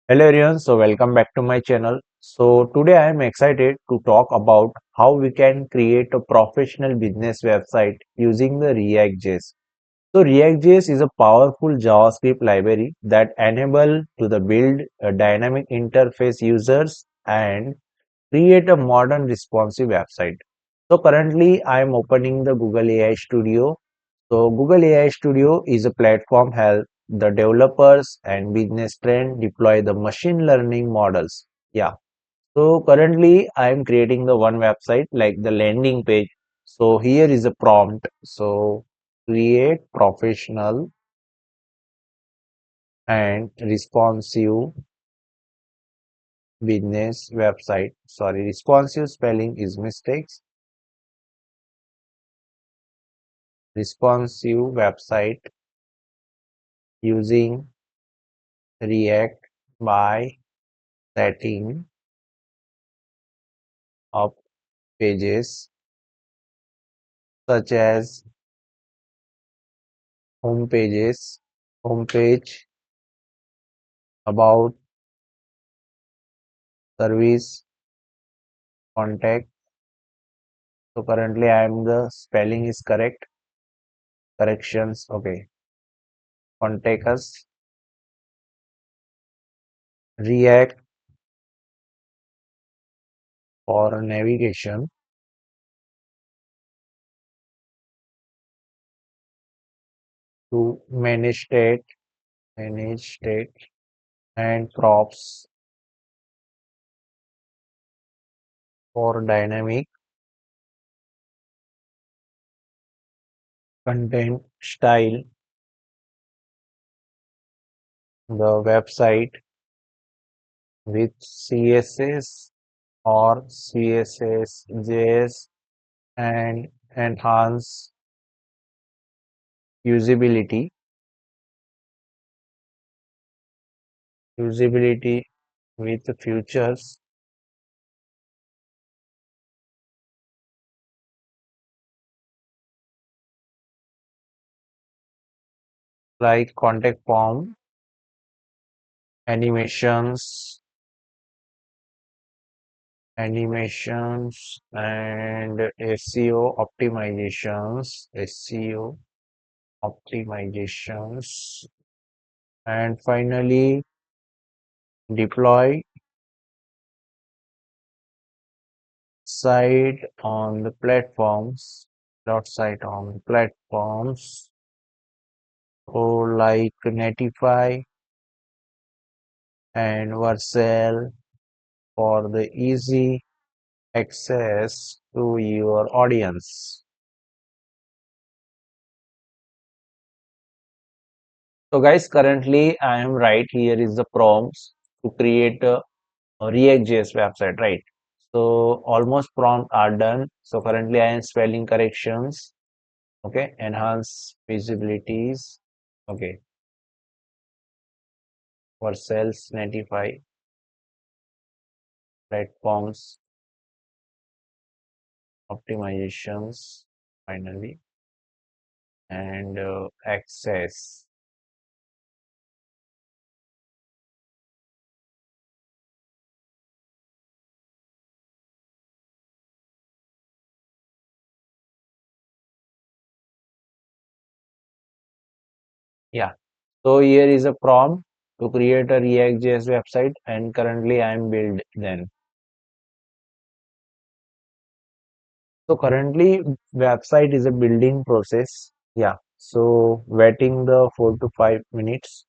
Hello everyone, so welcome back to my channel. So today I am excited to talk about how we can create a professional business website using the React.js. So React.js is a powerful JavaScript library that enable to the build a dynamic interface users and create a modern responsive website. So currently I am opening the Google AI Studio. So Google AI Studio is a platform help the developers and business trend deploy the machine learning models. Yeah. So currently I am creating the one website like the landing page. So here is a prompt. So create professional and responsive business website. Sorry, responsive spelling is mistakes. Responsive website using React by setting up pages such as home pages, homepage, about, service, contact. So currently I am the spelling is correct. Corrections. Okay. Contact us. React for navigation to manage state and props for dynamic content style. The website with CSS or CSS, JS and enhance usability, usability with features like contact form, animations, and SEO optimizations, and finally deploy site on the platforms, dot site on platforms, or like Netify and Vercel for the easy access to your audience. So guys, currently I am right here is the prompts to create a React.js website, right? So almost prompt are done. So currently I am spelling corrections. Okay, enhance visibilities. Okay, for sales, Netify platforms, optimizations, finally, and access. Yeah. So here is a prompt to create a React.js website, and currently I am build then. So currently website is a building process. Yeah. So waiting the 4 to 5 minutes.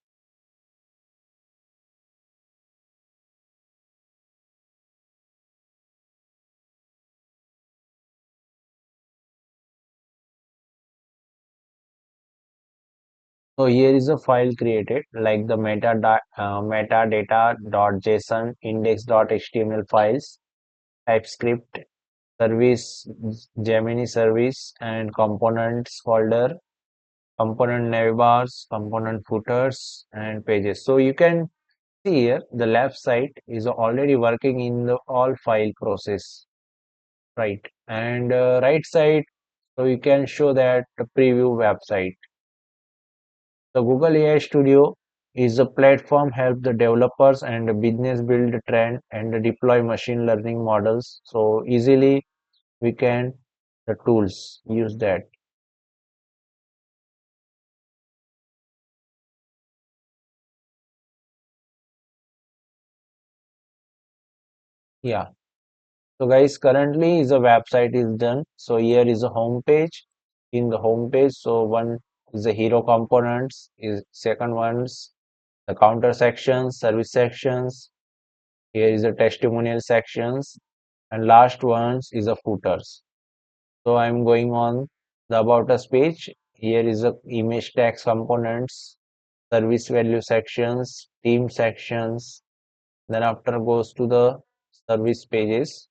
So here is a file created like the metadata.json index.html files, TypeScript, service, Gemini service, and components folder, component navbars, component footers, and pages. So you can see here the left side is already working in the all file process, right? And right side, so you can show that the preview website. The Google AI Studio is a platform help the developers and the business build a trend and deploy machine learning models. So easily we can the tools use that. Yeah. So guys, currently is a website is done. So here is a home page. In the home page, so one is the hero components, is second one's the counter sections, service sections. Here is the testimonial sections, and last ones is the footers. So I'm going on the about us page. Here is the image text components, service value sections, team sections. Then after goes to the service pages.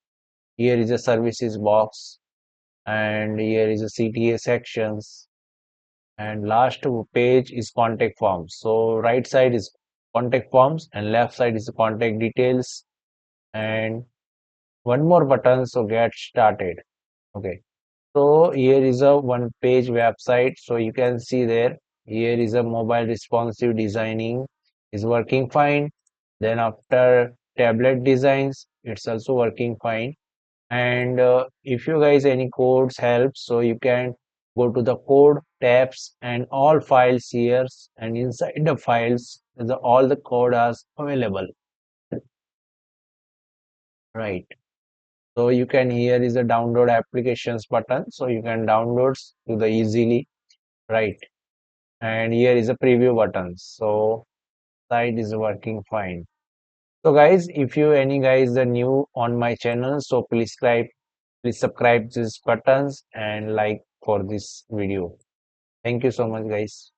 Here is a services box, and here is a CTA sections, and last page is contact forms. So right side is contact forms and left side is the contact details, and one more button, so get started. Okay, so here is a one page website, so you can see there. Here is a mobile responsive designing is working fine. Then after tablet designs, it's also working fine. And if you guys any codes help, so you can go to the code tabs and all files here, and inside the files all the code are available, right? So you can, here is the download applications button, so you can download to the easily, right? And here is a preview button, so site is working fine. So guys, if you any guys are new on my channel, so please subscribe these buttons and like for this video. Thank you so much, guys.